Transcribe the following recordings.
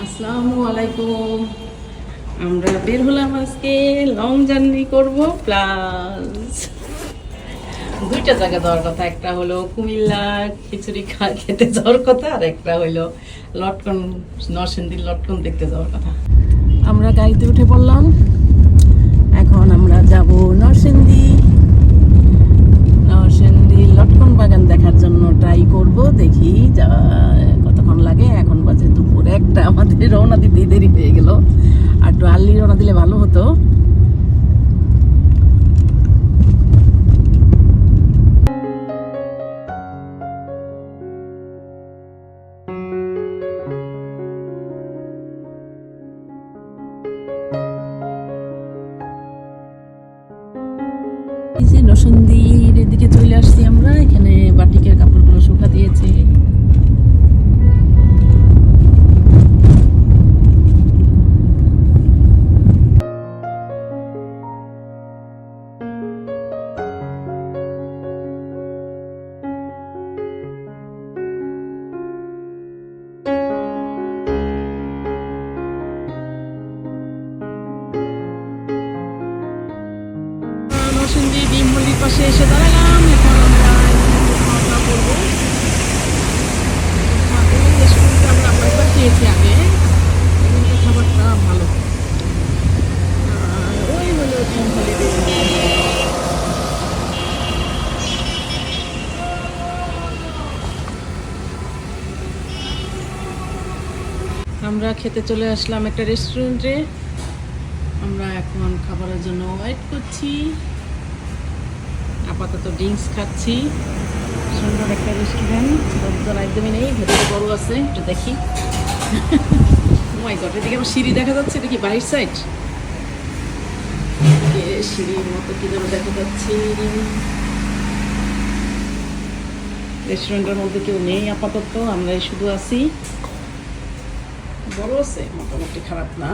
আসসালামু আলাইকুম। আমরা বের হলাম আজকে লং জার্নি করব, প্লাস দুইটা জায়গা যাওয়ার কথা। একটা হলো কুমিল্লা খিচুড়ি খেতে যাওয়ার কথা, আর একটা হলো লটকন, নরসিংদীর লটকন দেখতে যাওয়ার কথা। আমরা গাড়িতে উঠে পড়লাম, এখন আমরা যাব নরসিংদী লটকন বাগান দেখার জন্য ট্রাই করব। দেখি যা কতক্ষণ লাগে। এখন বাজে দুপুর একটা, আমাদের রওনা দিতে দেরি হয়ে গেল। আর একটু আর্লি রওনা দিলে ভালো হতো। এই যে নরসিংদীর দিকে চলে আসছি আমরা। এখানে বাটিকের কাপড়গুলো শুকা দিয়েছে। নরসিংদী ডিমবলির পাশে এসে দাঁড়ালাম। এখন আমরা খাওয়া করবো। রেস্টুরেন্টে আমরা একবার খেয়েছি আগে, এখানকার খাবারটা ভালো। আর ওই হলো ডিমবলি। আমরা খেতে চলে আসলাম একটা রেস্টুরেন্টে। আমরা এখন খাবারের জন্য ওয়েট করছি। আপাতত ড্রিঙ্কস খাচ্ছি। সুন্দর একটা রেস্টুরেন্ট, লোকজন একদমই নেই, ভেতরে বড় আছে, একটু দেখি। মাই গড, এদিকে আমার সিঁড়ি দেখা যাচ্ছে। এটা কি বাহির সাইড? সিঁড়ির মতো কি যেন দেখা যাচ্ছে। রেস্টুরেন্টের মধ্যে কেউ নেই আপাতত, আমরাই শুধু আছি। বড় আছে, মোটামুটি খারাপ না।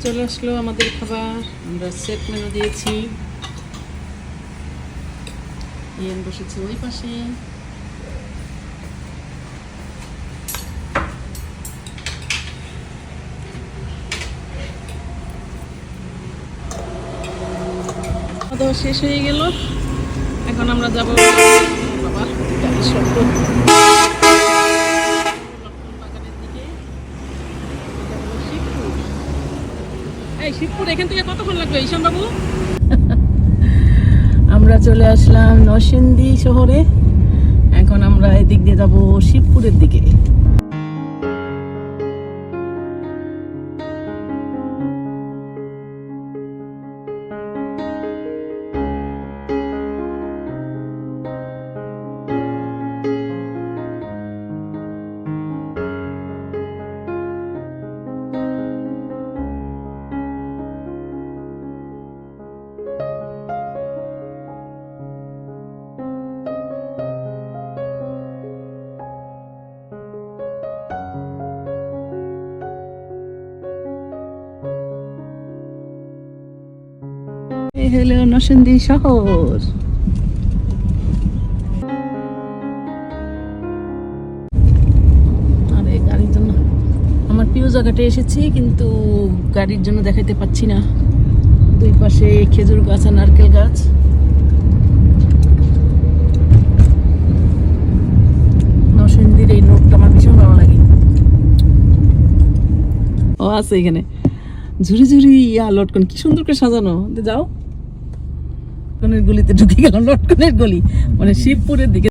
চলে আসলো আমাদের খাবার। আমরা সেট মেনু দিয়েছি। ইয়ান বসেছে ওই পাশে। খাওয়া শেষ হয়ে গেল। এখন আমরা যাবো বাবার বাগানের দিকে। এই শিবপুর এখান থেকে কতক্ষণ লাগবে ঈশান বাবু? আমরা চলে আসলাম নরসিংদী শহরে। এখন আমরা এদিক দিয়ে যাবো শিবপুরের দিকে। এই হলো নরসিংদী শহর। আরে গাড়ির জন্য আমার প্রিয় জায়গাটা এসেছি, কিন্তু গাড়ির জন্য দেখাইতে পাচ্ছি না। দুই পাশে খেজুর গাছ আর নারকেল গাছ। নরসিংদীর এই রোডটা আমার ভীষণ ভালো লাগে। ও আছে এখানে ঝুড়ি ঝুড়ি লটকন, কি সুন্দর করে সাজানো। যাও, লটকনের গলিতে ঢুকে গেল। লটকনের গলি মানে শিবপুরের দিকে।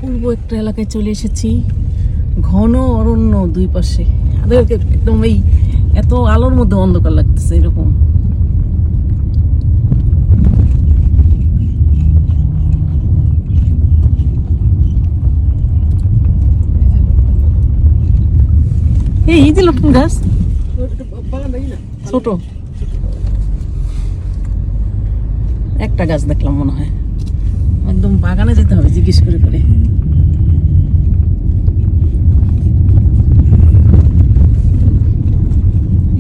অপূর্ব একটা এলাকায় চলে এসেছি, ঘন অরণ্য দুই পাশে, একদম এই এত আলোর মধ্যে অন্ধকার লাগতেছে এরকম। এই যে লটকন গাছ ছোট একটা গাছ দেখলাম মনে হয়, একদম বাগানে যেতে হবে জিজ্ঞেস করে করে।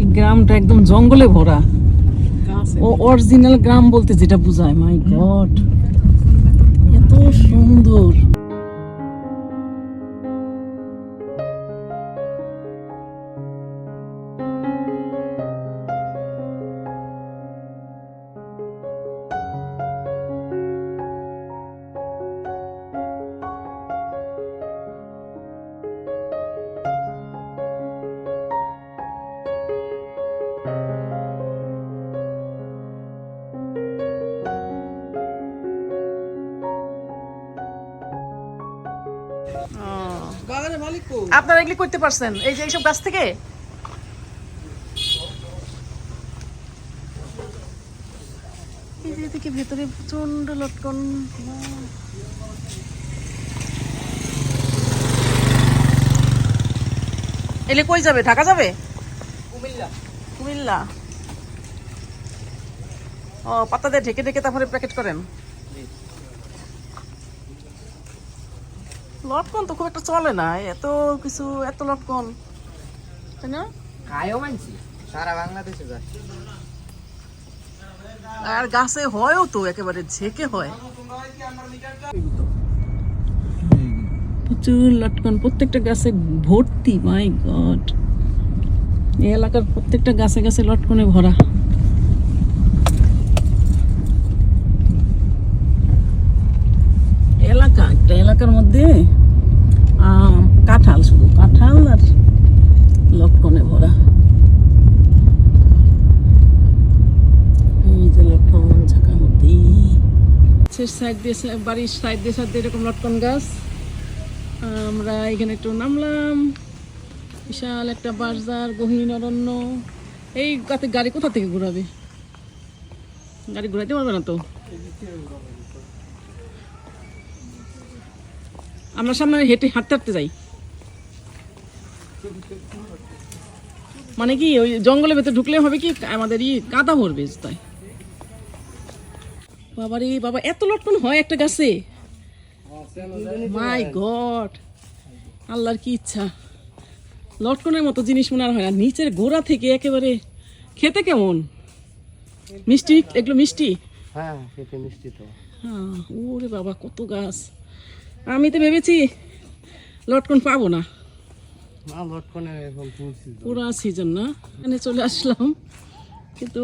এই গ্রামটা একদম জঙ্গলে ভরা, ও অরিজিনাল গ্রাম বলতে যেটা বোঝায়। মাই গড, এত সুন্দর। আপনারা এগুলি করতে পারছেন এই যে এইসব গাছ থেকে? এই যে এদিকে ভেতরে প্রচন্ড লটকন। এলে কই যাবে? ঢাকা যাবে? কুমিল্লা। ও, পাতা দিয়ে ঢেকে ঢেকে তারপরে প্যাকেট করেন। লটকন তো খুব একটা চলে না, এত কিছু, এত লটকন, তাই না? খায়ও মানছি, সারা বাংলাদেশে যায়। আর গাছে হয়ও তো, একেবারে ঝেঁকে হয়। প্রচুর লটকন, প্রত্যেকটা গাছে ভর্তি। মাই গড, এই এলাকার প্রত্যেকটা গাছে গাছে লটকনে ভরা। এলাকা, একটা এলাকার মধ্যে কাঁঠাল, শুধু কাঁঠাল আর লটকনে ভরা। এই যে লটকন ঝাঁকার মধ্যে, সাইড দিয়ে, বাড়ির সাইড দিয়ে সাইড দিয়ে এরকম লটকন গাছ। আমরা এখানে একটু নামলাম, বিশাল একটা বাজার, গহীন অরণ্য। এই গাড়ি কোথা থেকে ঘুরাবে? গাড়ি ঘুরাইতে পারবে না তো। আমরা সামনে হাঁটতে হাঁটতে যাই, মানে কি ওই জঙ্গলের ভেতরে ঢুকলে হবে কি আমাদের কাদা ভরবে তাই। বাবারে বাবা, এত লটকন হয় একটা গাছে! মাই গড, আল্লাহর কি ইচ্ছা! লটকনের মতো জিনিস মনে হয় না। নিচের গোড়া থেকে একেবারে খেতে কেমন মিষ্টি, এগুলো মিষ্টি। হ্যাঁ, খেতে মিষ্টি তো। হ্যাঁ, ওরে বাবা, কত গাছ! আমি তো ভেবেছি লটকন পাবো না, পুরা সিজন না। এখানে চলে আসলাম, কিন্তু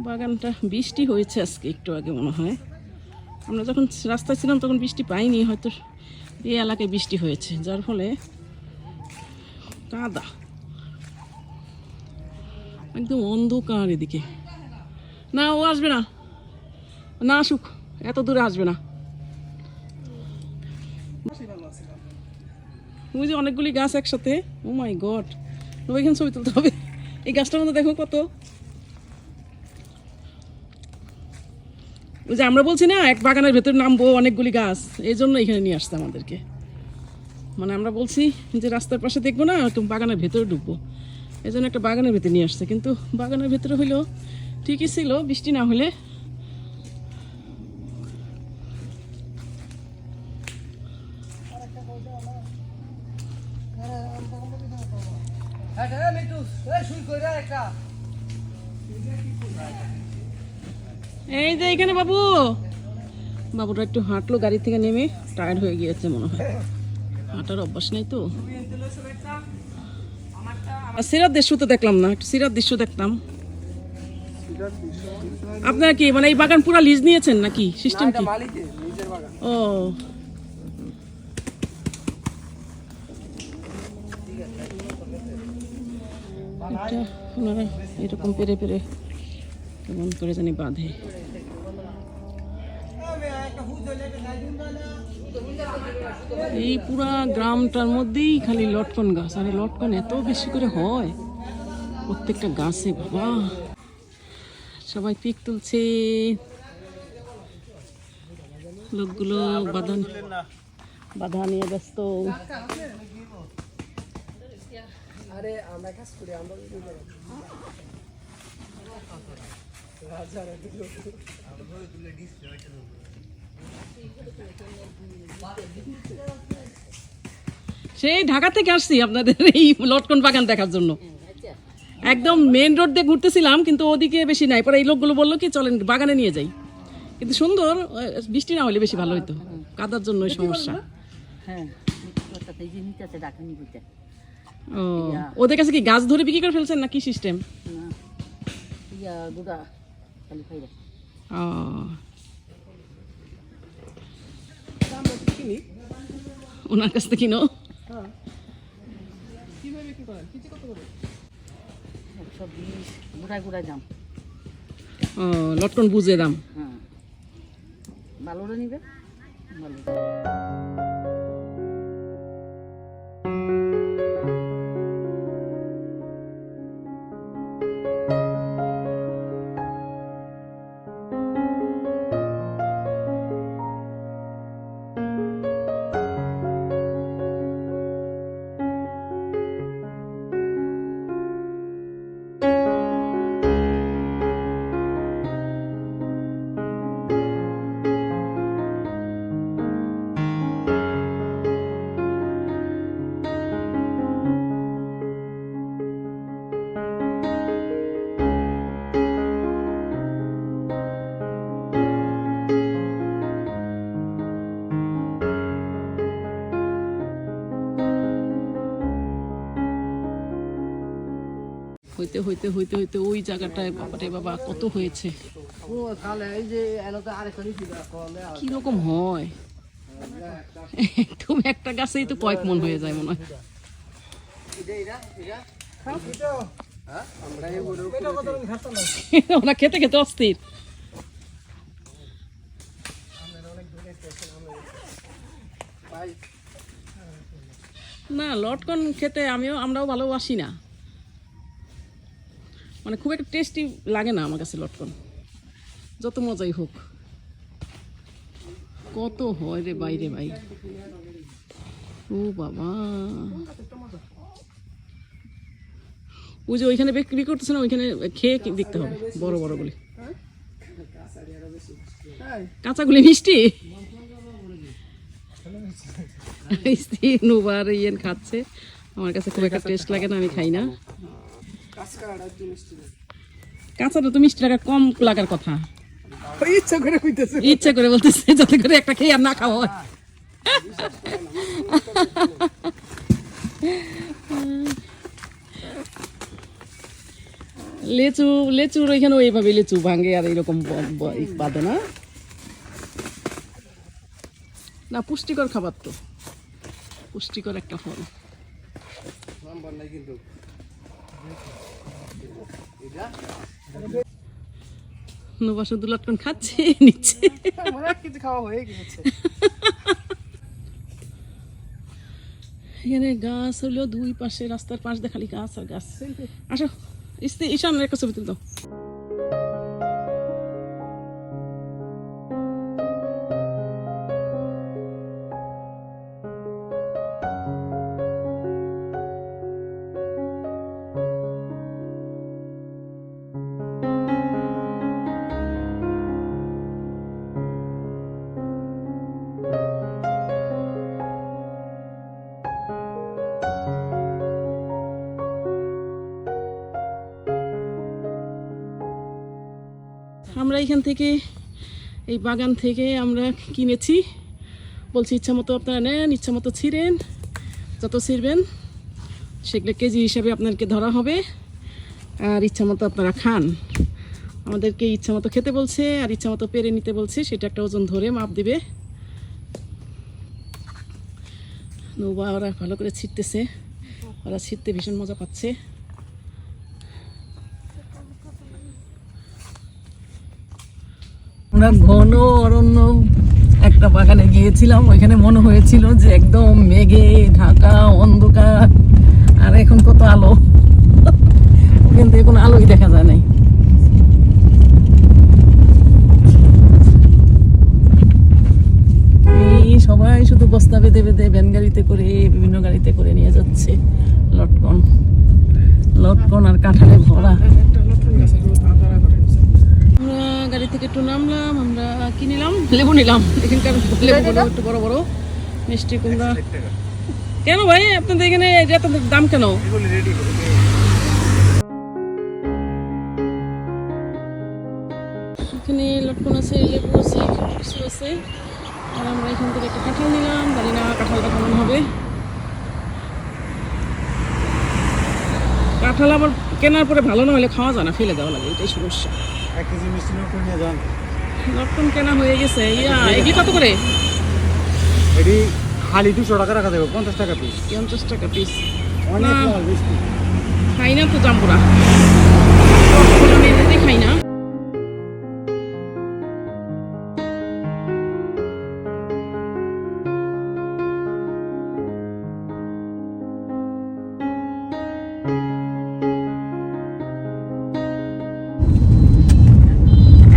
বাগানটা বৃষ্টি হয়েছে আজকে একটু আগে মনে হয়। আমরা যখন রাস্তায় ছিলাম তখন বৃষ্টি পাইনি, হয়তো এই এলাকায় বৃষ্টি হয়েছে, যার ফলে কাদা, একদম অন্ধকার এদিকে। না, ও আসবে না, না আসুক, এত দূরে আসবে না। ওই যে অনেকগুলি গাছ একসাথে। ও মাই গড, ওইখানে ছবি তুলতে হবে। এই গাছটার মধ্যে দেখো কত। ওই যে আমরা বলছি না এক বাগানের ভেতরে নামবো, অনেকগুলি গাছ, এই জন্য এখানে নিয়ে আসছে আমাদেরকে। মানে আমরা বলছি যে রাস্তার পাশে দেখবো না, একটু বাগানের ভেতরে ঢুকবো, এই জন্য একটা বাগানের ভেতরে নিয়ে আসছে। কিন্তু বাগানের ভেতরে হইলেও ঠিকই ছিল, বৃষ্টি না হলে। এই যে এখানে বাবু, বাবুটা একটু হাঁটলো গাড়ি থেকে নেমে, টায়ার্ড হয়ে গিয়েছে মনে হয়, হাঁটার অভ্যাস নেই তো। সিরাত দৃশ্য তো দেখলাম না, একটু সিরাত দৃশ্য দেখতাম। আপনারা কি মানে এই বাগান পুরো লিজ নিয়েছেন নাকি? সিস্টেম কি? ও, ওনারা এরকম পেরে পেরে কেমন করে জানি বাঁধে। এই পুরা গ্রামটার মধ্যেই খালি লটকন গাছ, আর এই লটকন এত বেশি করে হয় প্রত্যেকটা গাছে। বাবা, সবাই পিক তুলছে, লোকগুলো বাধা নিয়ে ব্যস্ত। সেই ঢাকা থেকে আসছি আপনাদের এই লটকন বাগান দেখার জন্য। একদম মেন রোড দিয়ে ঘুরতেছিলাম, কিন্তু ওদিকে বেশি নাই। পরে এই লোকগুলো বললো কি চলেন বাগানে নিয়ে যাই, কিন্তু সুন্দর। বৃষ্টি না হলে বেশি ভালো হইতো, কাদার জন্য সমস্যা। ও, ওদের কাছে কি গাছ ধরে বিক্রি করে ফেলছেন না কি সিস্টেম? ওনার কাছ থেকে কিনো। ও, লটকন বুঝে দাম। ভালোটা নিবে ভালো। হইতে হইতে হইতে হইতে ওই জায়গাটায় বাবারে বাবা কত হয়েছে। কিরকম হয়, একদম একটা গাছেই তো কয়েক মন হয়ে যায় মনে হয়। ওরা খেতে খেতে অস্থির। না, লটকন খেতে আমরাও ভালোবাসি না, মানে খুব একটা টেস্টি লাগে না আমার কাছে লটকন, যত মজাই হোক। কত হয় রে বাইরে ভাই, ও বাবা। ওই যে ওইখানে বিক্রি করতেছে না, ওইখানে খেয়ে দেখতে হবে, বড় বড় গুলি। কাঁচাগুলি মিষ্টি। নুবার ইয়েন খাচ্ছে, আমার কাছে খুব একটা টেস্ট লাগে না, আমি খাই না। কাঁচাটা তো মিষ্টি লাগা কম লাগার কথা, ইচ্ছা করে বলতেছে যাতে করে একটা খেয়ে আর না খাওয়া হয়। লেচুর ওইখানে ওইভাবে লেচু ভাঙে আর এইরকম বাঁধে না। না, পুষ্টিকর খাবার তো, পুষ্টিকর একটা ফল। নোবা শুধু লটকন খাচ্ছে, নিচ্ছে। এখানে গাছ হলো দুই পাশে, রাস্তার পাশ দিয়ে খালি গাছ আর গাছ। আসো ঈশান, একটা ছবি তুলতো। আমরা এখান থেকে, এই বাগান থেকে আমরা কিনেছি, বলছি ইচ্ছা মতো আপনারা নেন, ইচ্ছা মতো ছিঁড়েন, যত ছিঁড়বেন সেগুলো কেজি হিসাবে আপনাদেরকে ধরা হবে, আর ইচ্ছা মতো আপনারা খান। আমাদেরকে ইচ্ছা মতো খেতে বলছে আর ইচ্ছা মতো পেরে নিতে বলছে, সেটা একটা ওজন ধরে মাপ দিবে। নৌবা ওরা ভালো করে ছিঁড়তেছে, ওরা ছিঁড়তে ভীষণ মজা পাচ্ছে। ঘন অরণ্য, একটা বাগানে গিয়েছিলাম, ওইখানে মনে হয়েছিল যে একদম মেঘে ঢাকা অন্ধকার, আর এখন কত আলো, কিন্তু এখন আলোই দেখা যায় নাই। এই সবাই শুধু বস্তা বেঁধে বেঁধে ভ্যান গাড়িতে করে, বিভিন্ন গাড়িতে করে নিয়ে যাচ্ছে লটকন, লটকন আর কাঁঠালে ভরা। আমরা গাড়ি থেকে একটু নামলাম, আমরা কি নিলাম, লেবু নিলাম। এখানকার লেবুগুলো একটু বড় বড় মিষ্টি কুমড়া। কেন ভাই আপনাদের এখানে এত দাম কেন? এখানে লটকন আছে, লেবু আছে, কিছু আছে। আর আমরা এখান থেকে একটা কাঁঠাল নিলাম, জানি না কাঁঠালটা কেমন হবে। কাঁঠাল আবার কেনার পরে ভালো না হলে খাওয়া যায় না, ফেলে দেওয়া লাগে, এটাই সমস্যা। 1 কেজি মিষ্টি লটকন নিয়ে যান। লটকন কেনা হয়ে গেছে। এগুলি কত করে? এটি খালি 200 টাকা রাখা যাবে, 50 টাকা পিস। 50 টাকা পিস। অনেক না। লাল মিষ্টি। খাই না তো জাম্বুরা, লটকন আমি এমনিতেই খাই না।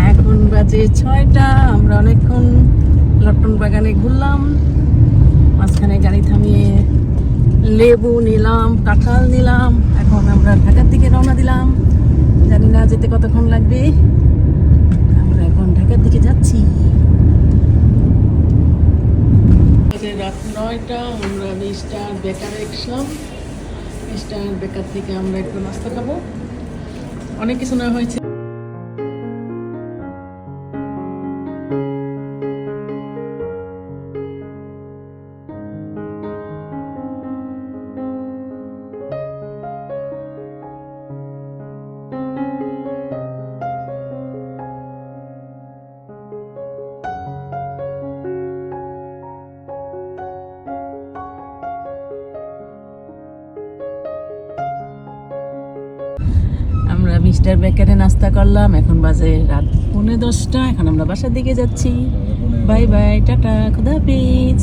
এখন বাজে 6টা। আমরা অনেকক্ষণ লটকন বাগানে ঘুরলাম, মাঝখানে গাড়ি থামিয়ে লেবু নিলাম, কাঁঠাল নিলাম। এখন আমরা ঢাকার দিকে রওনা দিলাম, জানি না যেতে কতক্ষণ লাগবে। আমরা এখন ঢাকার দিকে যাচ্ছি। রাত 9টা। আমরা মিস্টার বেকারে গেছিলাম, মিস্টার বেকার থেকে আমরা একটু নাস্তা খাবো, অনেক কিছু নেওয়া হয়েছে। আমরা মিস্টার বেকারে নাস্তা করলাম, এখন বাজে রাত 9:30। এখন আমরা বাসার দিকে যাচ্ছি। বাই বাই, টাটা, খুদা হাফেজ।